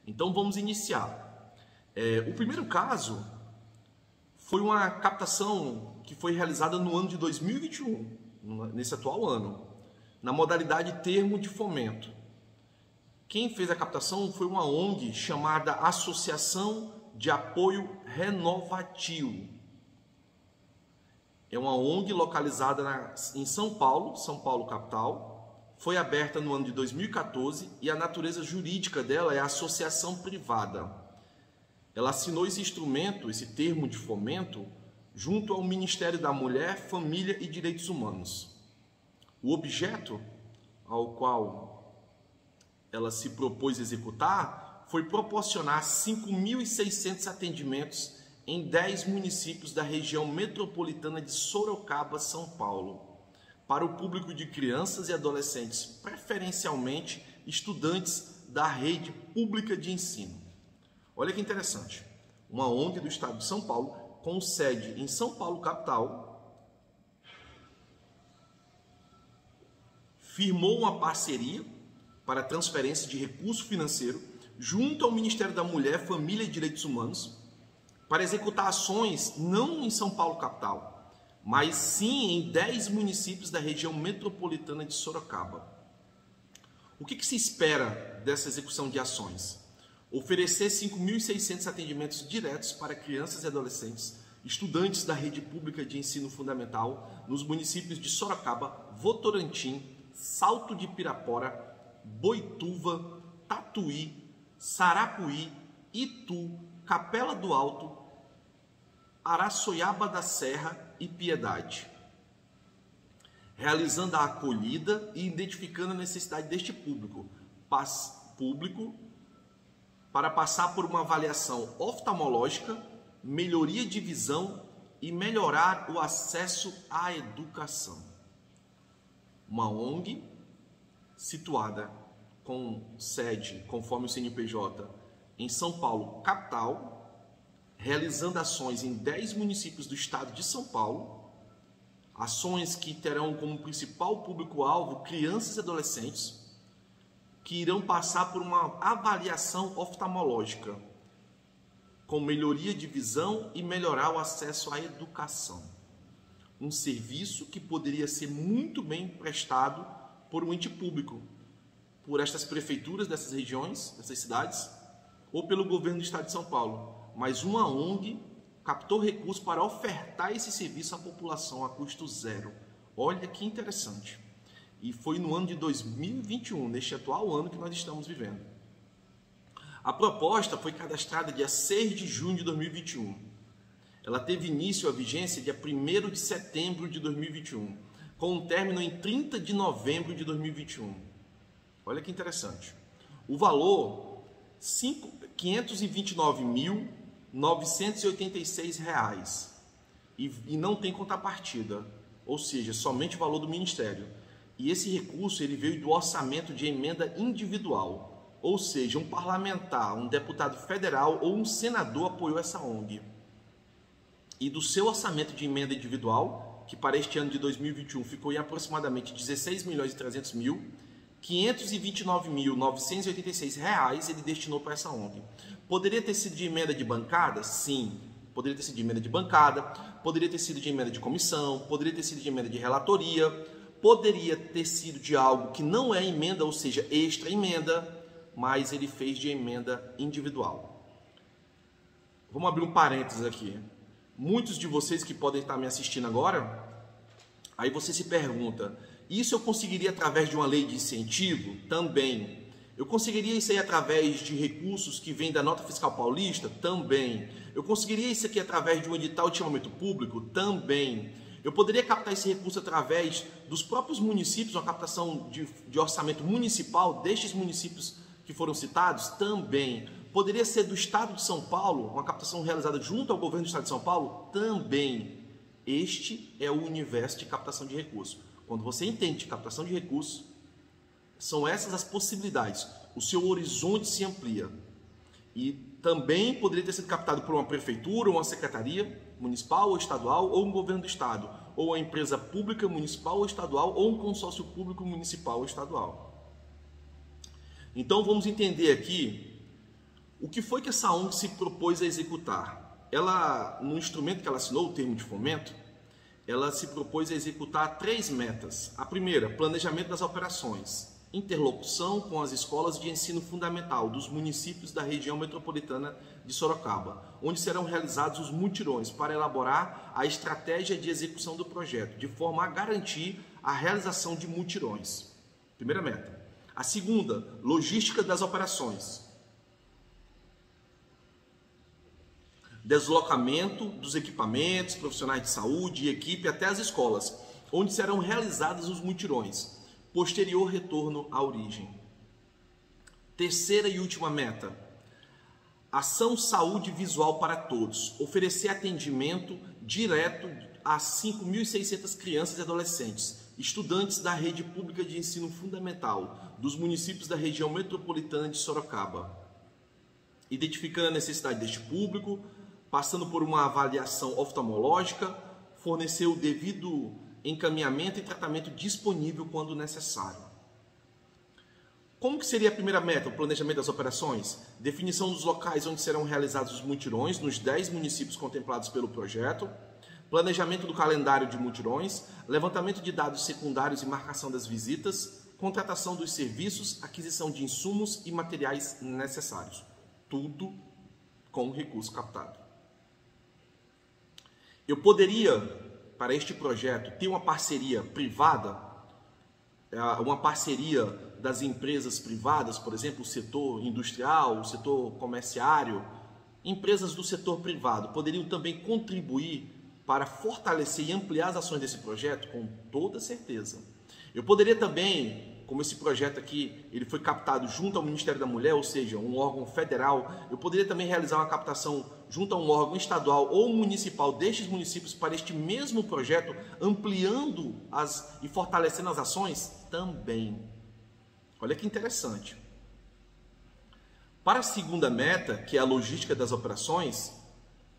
Então vamos iniciar. O primeiro caso foi uma captação que foi realizada no ano de 2021, nesse atual ano, na modalidade termo de fomento. Quem fez a captação foi uma ONG chamada Associação de Apoio Renovativo. É uma ONG localizada em São Paulo capital. Foi aberta no ano de 2014 e a natureza jurídica dela é associação privada. Ela assinou esse instrumento, esse termo de fomento, junto ao Ministério da Mulher, Família e Direitos Humanos. O objeto ao qual ela se propôs executar foi proporcionar 5.600 atendimentos em 10 municípios da região metropolitana de Sorocaba, São Paulo, para o público de crianças e adolescentes, preferencialmente estudantes da rede pública de ensino. Olha que interessante, uma ONG do estado de São Paulo, com sede em São Paulo capital, firmou uma parceria para transferência de recurso financeiro junto ao Ministério da Mulher, Família e Direitos Humanos, para executar ações não em São Paulo capital, mas sim em 10 municípios da região metropolitana de Sorocaba. O que se espera dessa execução de ações? Oferecer 5.600 atendimentos diretos para crianças e adolescentes, estudantes da rede pública de ensino fundamental, nos municípios de Sorocaba, Votorantim, Salto de Pirapora, Boituva, Tatuí, Sarapuí, Itu, Capela do Alto, Araçoiaba da Serra e Piedade, realizando a acolhida e identificando a necessidade deste público para passar por uma avaliação oftalmológica, melhoria de visão e melhorar o acesso à educação. Uma ONG situada com sede, conforme o CNPJ, em São Paulo capital, realizando ações em 10 municípios do estado de São Paulo, ações que terão como principal público-alvo crianças e adolescentes, que irão passar por uma avaliação oftalmológica, com melhoria de visão e melhorar o acesso à educação. Um serviço que poderia ser muito bem prestado por um ente público, por estas prefeituras dessas regiões, dessas cidades, ou pelo governo do estado de São Paulo. Mas uma ONG captou recursos para ofertar esse serviço à população a custo zero. Olha que interessante. E foi no ano de 2021, neste atual ano que nós estamos vivendo. A proposta foi cadastrada dia 6 de junho de 2021. Ela teve início a vigência dia 1º de setembro de 2021, com um término em 30 de novembro de 2021. Olha que interessante. O valor, R$ 529.986 e não tem contrapartida, ou seja, somente o valor do Ministério. E esse recurso ele veio do orçamento de emenda individual, ou seja, um parlamentar, um deputado federal ou um senador apoiou essa ONG. E do seu orçamento de emenda individual, que para este ano de 2021 ficou em aproximadamente R$ 16.300.000, R$ 529.986 ele destinou para essa ONG. Poderia ter sido de emenda de bancada? Sim. Poderia ter sido de emenda de bancada, poderia ter sido de emenda de comissão, poderia ter sido de emenda de relatoria, poderia ter sido de algo que não é emenda, ou seja, extra emenda, mas ele fez de emenda individual. Vamos abrir um parênteses aqui. Muitos de vocês que podem estar me assistindo agora, aí você se pergunta, isso eu conseguiria através de uma lei de incentivo? Também. Eu conseguiria isso aí através de recursos que vêm da nota fiscal paulista? Também. Eu conseguiria isso aqui através de um edital de chamamento público? Também. Eu poderia captar esse recurso através dos próprios municípios, uma captação de orçamento municipal destes municípios que foram citados? Também. Poderia ser do estado de São Paulo, uma captação realizada junto ao governo do estado de São Paulo? Também. Este é o universo de captação de recursos. Quando você entende de captação de recursos, são essas as possibilidades. O seu horizonte se amplia. E também poderia ter sido captado por uma prefeitura, ou uma secretaria municipal ou estadual, ou um governo do estado, ou uma empresa pública municipal ou estadual, ou um consórcio público municipal ou estadual. Então vamos entender aqui O que foi que essa ONG se propôs a executar? Ela, no instrumento que ela assinou, o termo de fomento, ela se propôs a executar 3 metas. A primeira, planejamento das operações, interlocução com as escolas de ensino fundamental dos municípios da região metropolitana de Sorocaba, onde serão realizados os mutirões para elaborar a estratégia de execução do projeto, de forma a garantir a realização de mutirões. Primeira meta. A segunda, logística das operações. Deslocamento dos equipamentos, profissionais de saúde e equipe até as escolas, onde serão realizados os mutirões. Posterior retorno à origem. Terceira e última meta. Ação saúde visual para todos. Oferecer atendimento direto a 5.600 crianças e adolescentes, estudantes da rede pública de ensino fundamental dos municípios da região metropolitana de Sorocaba. Identificando a necessidade deste público, passando por uma avaliação oftalmológica, fornecer o devido encaminhamento e tratamento disponível quando necessário. Como que seria a primeira meta? O planejamento das operações? Definição dos locais onde serão realizados os mutirões nos 10 municípios contemplados pelo projeto. Planejamento do calendário de mutirões. Levantamento de dados secundários e marcação das visitas. Contratação dos serviços, aquisição de insumos e materiais necessários. Tudo com recurso captado. Eu poderia, para este projeto, ter uma parceria privada, uma parceria das empresas privadas, por exemplo, o setor industrial, o setor comerciário, empresas do setor privado poderiam também contribuir para fortalecer e ampliar as ações desse projeto? Com toda certeza. Eu poderia também, como esse projeto aqui, ele foi captado junto ao Ministério da Mulher, ou seja, um órgão federal, eu poderia também realizar uma captação junto a um órgão estadual ou municipal destes municípios para este mesmo projeto, ampliando e fortalecendo as ações? Também. Olha que interessante. Para a segunda meta, que é a logística das operações,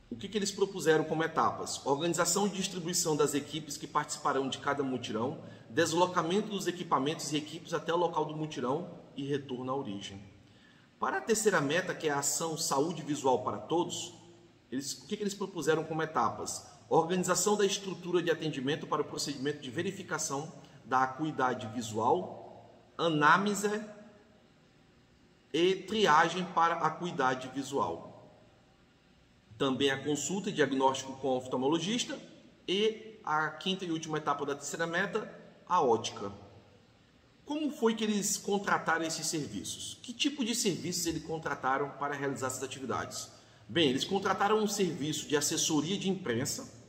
o que eles propuseram como etapas? Organização e distribuição das equipes que participarão de cada mutirão, deslocamento dos equipamentos e equipes até o local do mutirão e retorno à origem. Para a terceira meta, que é a ação saúde visual para todos, o que eles propuseram como etapas? Organização da estrutura de atendimento para o procedimento de verificação da acuidade visual, anamnese e triagem para a acuidade visual. Também a consulta e diagnóstico com o oftalmologista e a quinta e última etapa da terceira meta, a ótica. Como foi que eles contrataram esses serviços? Que tipo de serviços eles contrataram para realizar essas atividades? Bem, eles contrataram um serviço de assessoria de imprensa.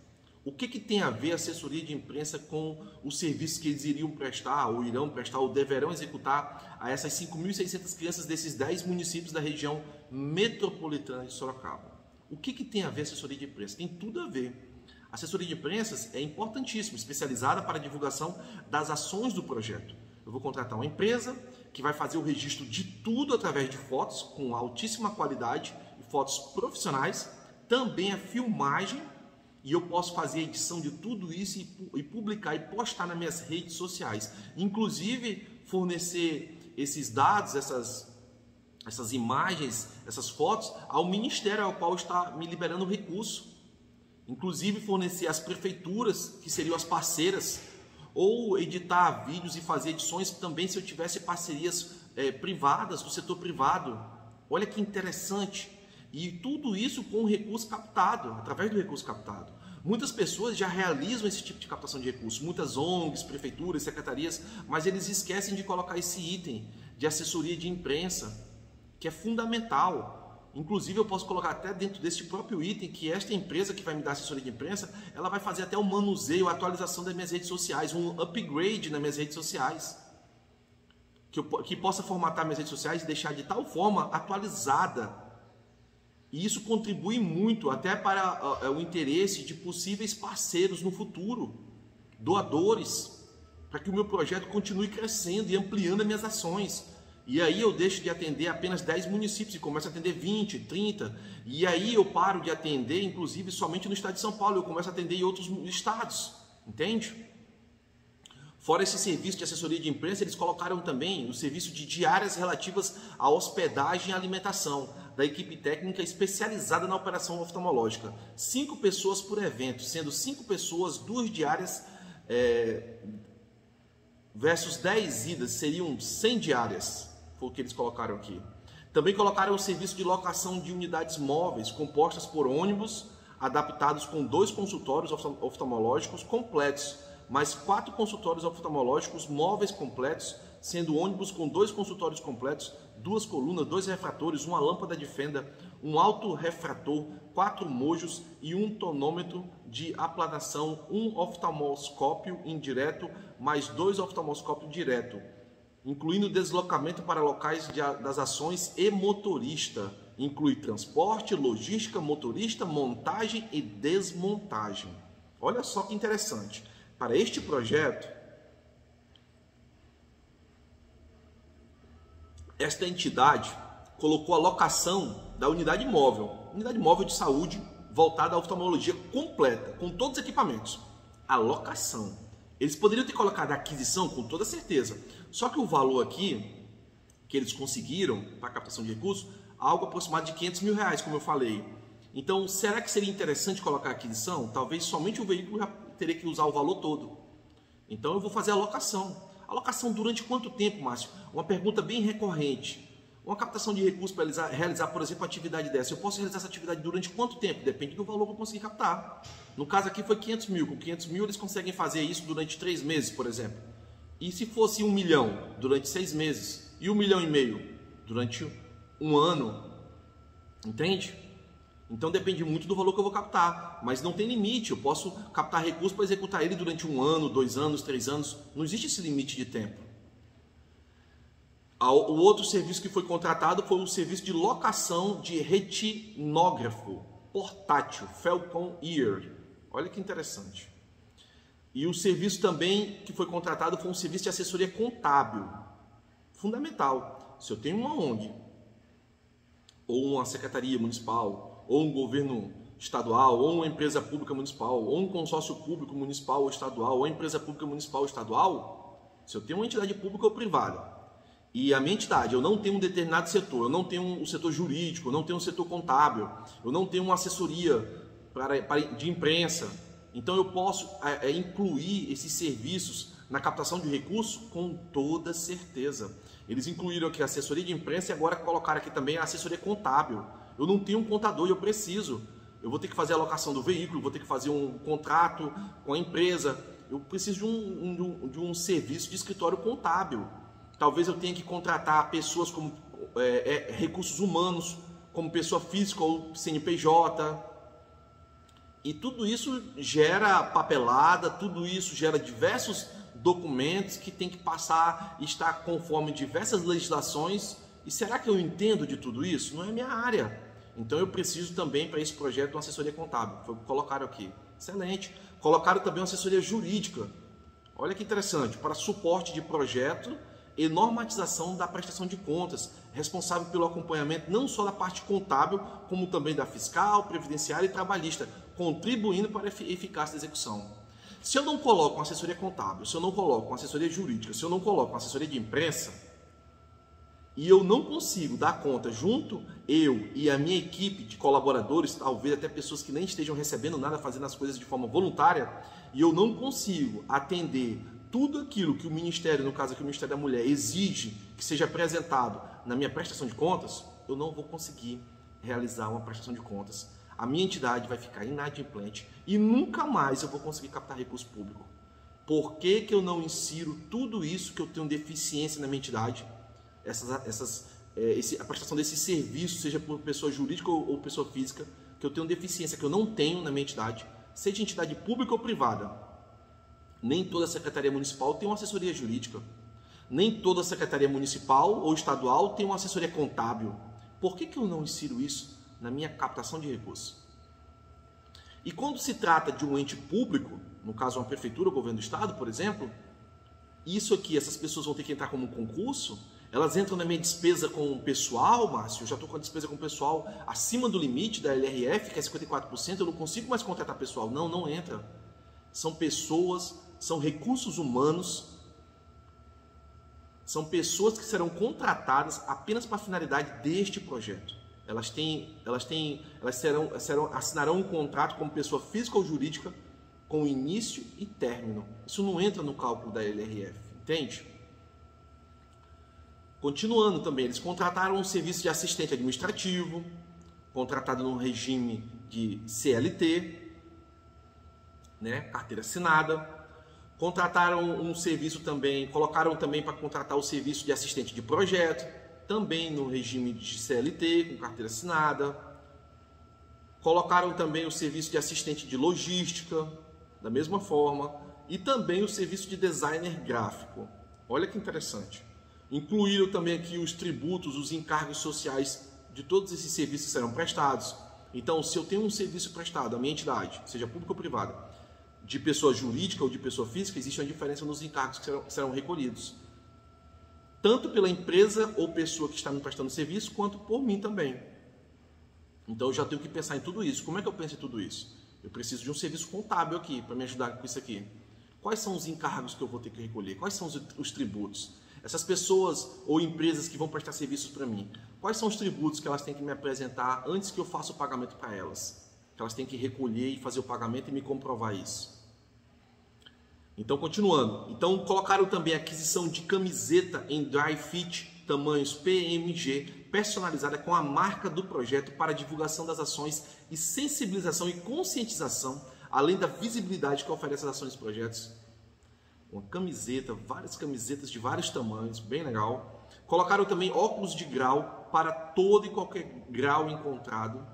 O que tem a ver a assessoria de imprensa com os serviços que eles iriam prestar, ou irão prestar, ou deverão executar a essas 5.600 crianças desses 10 municípios da região metropolitana de Sorocaba? O que tem a ver a assessoria de imprensa? Tem tudo a ver. A assessoria de imprensa é importantíssima, especializada para a divulgação das ações do projeto. Eu vou contratar uma empresa que vai fazer o registro de tudo através de fotos com altíssima qualidade, fotos profissionais, também a filmagem, e eu posso fazer a edição de tudo isso e publicar e postar nas minhas redes sociais. Inclusive, fornecer esses dados, essas imagens, essas fotos, ao ministério ao qual está me liberando o recurso. Inclusive, fornecer às prefeituras, que seriam as parceiras, ou editar vídeos e fazer edições também se eu tivesse parcerias privadas, do setor privado. Olha que interessante. E tudo isso com recurso captado, através do recurso captado. Muitas pessoas já realizam esse tipo de captação de recursos, muitas ONGs, prefeituras, secretarias, mas eles esquecem de colocar esse item de assessoria de imprensa, que é fundamental. Inclusive, eu posso colocar até dentro desse próprio item que esta empresa que vai me dar assessoria de imprensa, ela vai fazer até o manuseio, a atualização das minhas redes sociais, um upgrade nas minhas redes sociais. Que possa formatar minhas redes sociais e deixar de tal forma atualizada. E isso contribui muito até para o interesse de possíveis parceiros no futuro, doadores, para que o meu projeto continue crescendo e ampliando as minhas ações. E aí eu deixo de atender apenas 10 municípios e começo a atender 20, 30. E aí eu paro de atender, inclusive, somente no estado de São Paulo. Eu começo a atender em outros estados, entende? Fora esse serviço de assessoria de imprensa, eles colocaram também o serviço de diárias relativas à hospedagem e alimentação da equipe técnica especializada na operação oftalmológica. 5 pessoas por evento, sendo 5 pessoas, 2 diárias, versus 10 idas, seriam 100 diárias, foi o que eles colocaram aqui. Também colocaram o serviço de locação de unidades móveis, compostas por ônibus, adaptados com 2 consultórios oftalmológicos completos, mais 4 consultórios oftalmológicos móveis completos, sendo ônibus com 2 consultórios completos, 2 colunas, 2 refratores, uma lâmpada de fenda, um autorrefrator, 4 mojos e um tonômetro de aplanação, um oftalmoscópio indireto, mais 2 oftalmoscópios direto, incluindo deslocamento para locais das ações e motorista. Inclui transporte, logística, motorista, montagem e desmontagem. Olha só que interessante. Para este projeto, esta entidade colocou a locação da unidade móvel de saúde voltada à oftalmologia completa, com todos os equipamentos. A locação. Eles poderiam ter colocado a aquisição com toda certeza, só que o valor aqui que eles conseguiram para a captação de recursos, algo aproximado de R$500 mil, como eu falei. Então, será que seria interessante colocar a aquisição? Talvez somente o veículo já teria que usar o valor todo. Então eu vou fazer a locação. A locação durante quanto tempo, Márcio? Uma pergunta bem recorrente. Uma captação de recursos para realizar, por exemplo, uma atividade dessa. Eu posso realizar essa atividade durante quanto tempo? Depende do valor que eu conseguir captar. No caso aqui foi 500 mil. Com 500 mil eles conseguem fazer isso durante 3 meses, por exemplo. E se fosse 1 milhão durante 6 meses? E 1,5 milhão durante 1 ano? Entende? Então depende muito do valor que eu vou captar, mas não tem limite. Eu posso captar recursos para executar ele durante 1 ano, 2 anos, 3 anos. Não existe esse limite de tempo. O outro serviço que foi contratado foi o serviço de locação de retinógrafo portátil, Falcon Ear. Olha que interessante. E o serviço também que foi contratado foi um serviço de assessoria contábil. Fundamental. Se eu tenho uma ONG, ou uma secretaria municipal, ou um governo estadual, ou uma empresa pública municipal, ou um consórcio público municipal ou estadual, ou empresa pública municipal ou estadual, se eu tenho uma entidade pública ou privada, e a minha entidade, eu não tenho um determinado setor, eu não tenho o setor jurídico, eu não tenho um setor contábil, eu não tenho uma assessoria de imprensa, então eu posso incluir esses serviços na captação de recursos com toda certeza. Eles incluíram aqui a assessoria de imprensa e agora colocaram aqui também a assessoria contábil. Eu não tenho um contador e eu preciso. Eu vou ter que fazer a alocação do veículo, vou ter que fazer um contrato com a empresa. Eu preciso de um serviço de escritório contábil. Talvez eu tenha que contratar pessoas como recursos humanos, como pessoa física ou CNPJ. E tudo isso gera papelada, tudo isso gera diversos documentos que tem que passar e estar conforme diversas legislações. E será que eu entendo de tudo isso? Não é minha área. Então eu preciso também para esse projeto uma assessoria contábil. Foi o que colocaram aqui. Excelente. Colocaram também uma assessoria jurídica. Olha que interessante. Para suporte de projeto e normatização da prestação de contas, responsável pelo acompanhamento não só da parte contábil, como também da fiscal, previdenciária e trabalhista, contribuindo para a eficácia da execução. Se eu não coloco uma assessoria contábil, se eu não coloco uma assessoria jurídica, se eu não coloco uma assessoria de imprensa, e eu não consigo dar conta junto, eu e a minha equipe de colaboradores, talvez até pessoas que nem estejam recebendo nada, fazendo as coisas de forma voluntária, e eu não consigo atender tudo aquilo que o Ministério, no caso aqui o Ministério da Mulher, exige que seja apresentado na minha prestação de contas, eu não vou conseguir realizar uma prestação de contas. A minha entidade vai ficar inadimplente e nunca mais eu vou conseguir captar recurso público. Por que eu insiro tudo isso que eu tenho deficiência na minha entidade? A prestação desse serviço, seja por pessoa jurídica ou pessoa física, que eu tenho deficiência, que eu não tenho na minha entidade, seja entidade pública ou privada. Nem toda secretaria municipal tem uma assessoria jurídica. Nem toda secretaria municipal ou estadual tem uma assessoria contábil. Por que eu não insiro isso na minha captação de recursos? E quando se trata de um ente público, no caso uma prefeitura ou governo do estado, por exemplo, isso aqui, essas pessoas vão ter que entrar como concurso, elas entram na minha despesa com o pessoal, Márcio, eu já estou com a despesa com o pessoal acima do limite da LRF, que é 54%, eu não consigo mais contratar pessoal. Não entra. São pessoas, são recursos humanos São pessoas que serão contratadas apenas para a finalidade deste projeto. Assinarão um contrato como pessoa física ou jurídica com início e término. Isso não entra no cálculo da LRF, entende? Continuando também, eles contrataram um serviço de assistente administrativo, contratado no regime de CLT, né, carteira assinada. Contrataram um serviço também, colocaram também para contratar o serviço de assistente de projeto, também no regime de CLT, com carteira assinada. Colocaram também o serviço de assistente de logística, da mesma forma, e também o serviço de designer gráfico. Olha que interessante. Incluíram também aqui os tributos, os encargos sociais de todos esses serviços que serão prestados. Então, se eu tenho um serviço prestado à minha entidade, seja pública ou privada, de pessoa jurídica ou de pessoa física, existe uma diferença nos encargos que serão recolhidos. Tanto pela empresa ou pessoa que está me prestando serviço, quanto por mim também. Então, eu já tenho que pensar em tudo isso. Como é que eu penso em tudo isso? Eu preciso de um serviço contábil aqui, para me ajudar com isso aqui. Quais são os encargos que eu vou ter que recolher? Quais são os tributos? Essas pessoas ou empresas que vão prestar serviços para mim, quais são os tributos que elas têm que me apresentar antes que eu faça o pagamento para elas? Que elas têm que recolher e fazer o pagamento e me comprovar isso. Então, continuando. Então, colocaram também a aquisição de camiseta em dry fit, tamanhos PMG, personalizada com a marca do projeto para divulgação das ações e sensibilização e conscientização, além da visibilidade que oferece as ações e projetos. Uma camiseta, várias camisetas de vários tamanhos, bem legal. Colocaram também óculos de grau para todo e qualquer grau encontrado.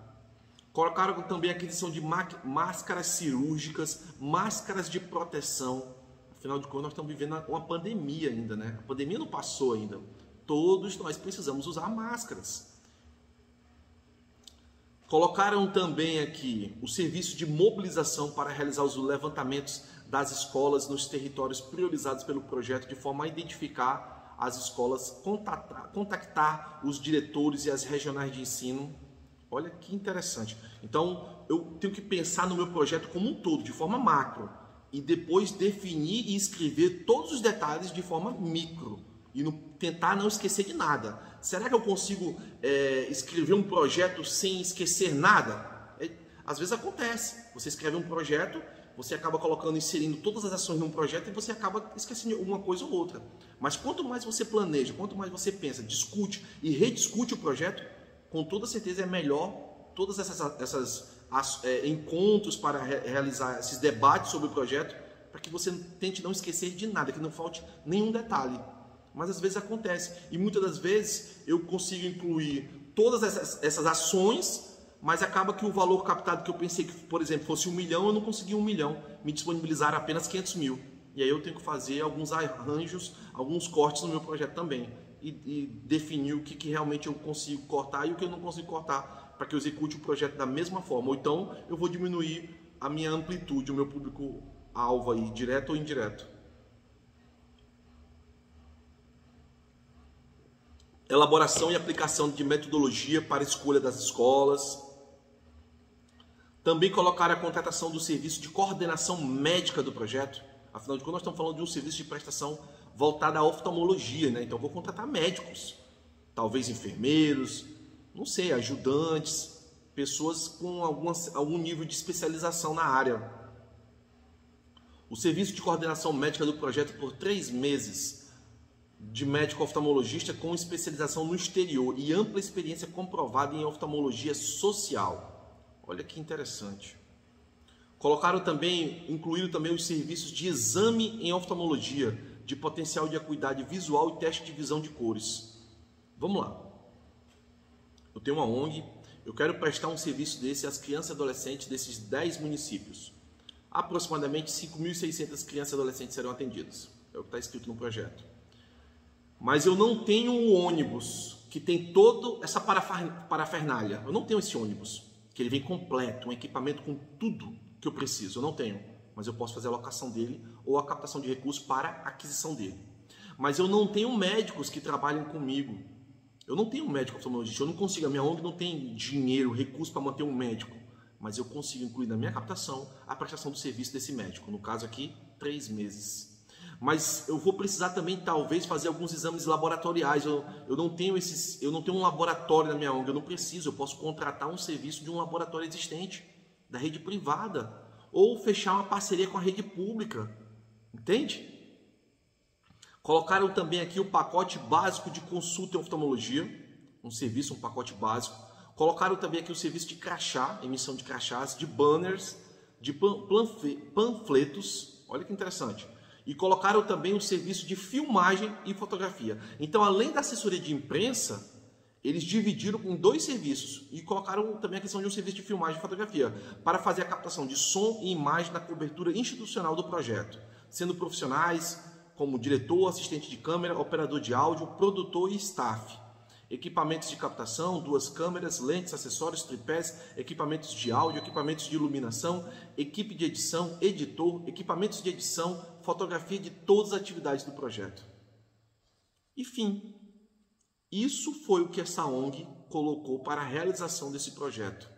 Colocaram também a aquisição de máscaras cirúrgicas, máscaras de proteção. Afinal de contas, nós estamos vivendo uma pandemia ainda, né? A pandemia não passou ainda. Todos nós precisamos usar máscaras. Colocaram também aqui o serviço de mobilização para realizar os levantamentos das escolas nos territórios priorizados pelo projeto, de forma a identificar as escolas, contactar os diretores e as regionais de ensino. Olha que interessante. Então, eu tenho que pensar no meu projeto como um todo, de forma macro, e depois definir e escrever todos os detalhes de forma micro, e tentar não esquecer de nada. Será que eu consigo escrever um projeto sem esquecer nada? Às vezes acontece. Você escreve um projeto, você acaba inserindo todas as ações num projeto e você acaba esquecendo uma coisa ou outra. Mas quanto mais você planeja, quanto mais você pensa, discute e rediscute o projeto, com toda certeza é melhor todas essas encontros para realizar esses debates sobre o projeto, para que você tente não esquecer de nada, que não falte nenhum detalhe. Mas às vezes acontece, e muitas das vezes eu consigo incluir todas essas ações, mas acaba que o valor captado que eu pensei que, por exemplo, fosse 1 milhão, eu não consegui 1 milhão, me disponibilizaram apenas 500 mil. E aí eu tenho que fazer alguns arranjos, alguns cortes no meu projeto também, e definir o que realmente eu consigo cortar e o que eu não consigo cortar, para que eu execute o projeto da mesma forma. Ou então eu vou diminuir a minha amplitude, o meu público-alvo aí, direto ou indireto. Elaboração e aplicação de metodologia para escolha das escolas. Também colocaram a contratação do serviço de coordenação médica do projeto. Afinal de contas, nós estamos falando de um serviço de prestação voltado à oftalmologia, né? Então, eu vou contratar médicos, talvez enfermeiros, não sei, ajudantes, pessoas com algum nível de especialização na área. O serviço de coordenação médica do projeto por 3 meses, de médico oftalmologista com especialização no exterior e ampla experiência comprovada em oftalmologia social. Olha que interessante. Incluíram também os serviços de exame em oftalmologia, de potencial de acuidade visual e teste de visão de cores. Vamos lá. Eu tenho uma ONG, eu quero prestar um serviço desse às crianças e adolescentes desses 10 municípios. Aproximadamente 5.600 crianças e adolescentes serão atendidas. É o que está escrito no projeto. Mas eu não tenho um ônibus que tem toda essa parafernália. Eu não tenho esse ônibus, que ele vem completo, um equipamento com tudo que eu preciso. Eu não tenho, mas eu posso fazer a locação dele ou a captação de recursos para a aquisição dele. Mas eu não tenho médicos que trabalhem comigo. Eu não tenho um médico oftalmologista, eu não consigo, a minha ONG não tem dinheiro, recurso para manter um médico. Mas eu consigo incluir na minha captação a prestação do serviço desse médico. No caso aqui, 3 meses. Mas eu vou precisar também, talvez, fazer alguns exames laboratoriais. Eu não tenho um laboratório na minha ONG, eu não preciso. Eu posso contratar um serviço de um laboratório existente, da rede privada, ou fechar uma parceria com a rede pública. Entende? Colocaram também aqui o pacote básico de consulta em oftalmologia, um serviço, um pacote básico. Colocaram também aqui o serviço de crachá, emissão de crachás, de banners, de panfletos. Olha que interessante. E colocaram também o serviço de filmagem e fotografia. Então, além da assessoria de imprensa, eles dividiram em 2 serviços e colocaram também a questão de um serviço de filmagem e fotografia para fazer a captação de som e imagem na cobertura institucional do projeto, sendo profissionais como diretor, assistente de câmera, operador de áudio, produtor e staff. Equipamentos de captação, 2 câmeras, lentes, acessórios, tripés, equipamentos de áudio, equipamentos de iluminação, equipe de edição, editor, equipamentos de edição, fotografia de todas as atividades do projeto. E fim. Isso foi o que essa ONG colocou para a realização desse projeto.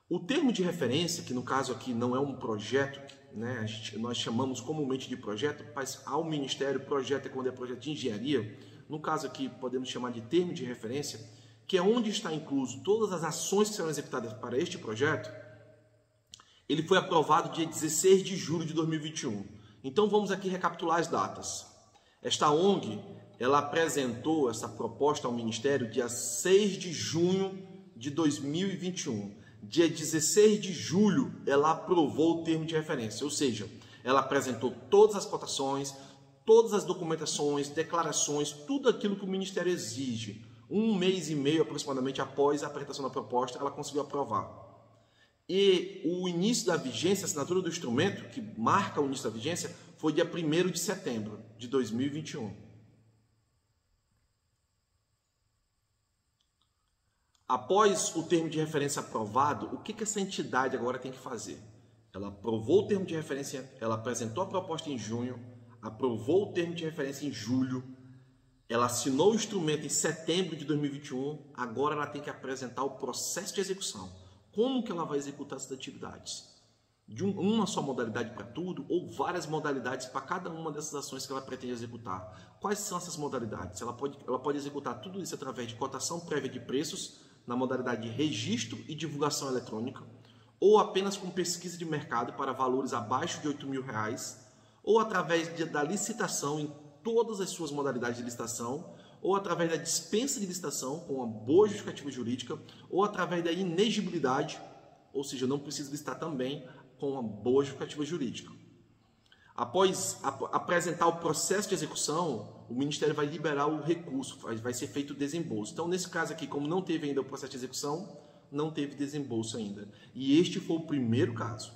O termo de referência, que no caso aqui não é um projeto, né, nós chamamos comumente de projeto, mas ao Ministério, projeto é quando é projeto de engenharia. No caso aqui, podemos chamar de termo de referência, que é onde está incluso todas as ações que serão executadas para este projeto. Ele foi aprovado dia 16 de julho de 2021. Então, vamos aqui recapitular as datas. Esta ONG, ela apresentou essa proposta ao Ministério dia 6 de junho de 2021. Dia 16 de julho, ela aprovou o termo de referência, ou seja, ela apresentou todas as cotações, todas as documentações, declarações, tudo aquilo que o Ministério exige. 1 mês e meio aproximadamente após a apresentação da proposta, ela conseguiu aprovar. E o início da vigência, a assinatura do instrumento, que marca o início da vigência, foi dia 1º de setembro de 2021. Após o termo de referência aprovado, o que essa entidade agora tem que fazer? Ela aprovou o termo de referência, ela apresentou a proposta em junho, aprovou o termo de referência em julho, ela assinou o instrumento em setembro de 2021, agora ela tem que apresentar o processo de execução. Como que ela vai executar essas atividades? De uma só modalidade para tudo ou várias modalidades para cada uma dessas ações que ela pretende executar? Quais são essas modalidades? Ela pode executar tudo isso através de cotação prévia de preços, na modalidade de registro e divulgação eletrônica, ou apenas com pesquisa de mercado para valores abaixo de R$8.000, ou através da licitação em todas as suas modalidades de licitação, ou através da dispensa de licitação com uma boa justificativa jurídica, ou através da inegibilidade, ou seja, não precisa licitar também com uma boa justificativa jurídica. Após apresentar o processo de execução, o Ministério vai liberar o recurso, vai ser feito o desembolso. Então, nesse caso aqui, como não teve ainda o processo de execução, não teve desembolso ainda. E este foi o primeiro caso.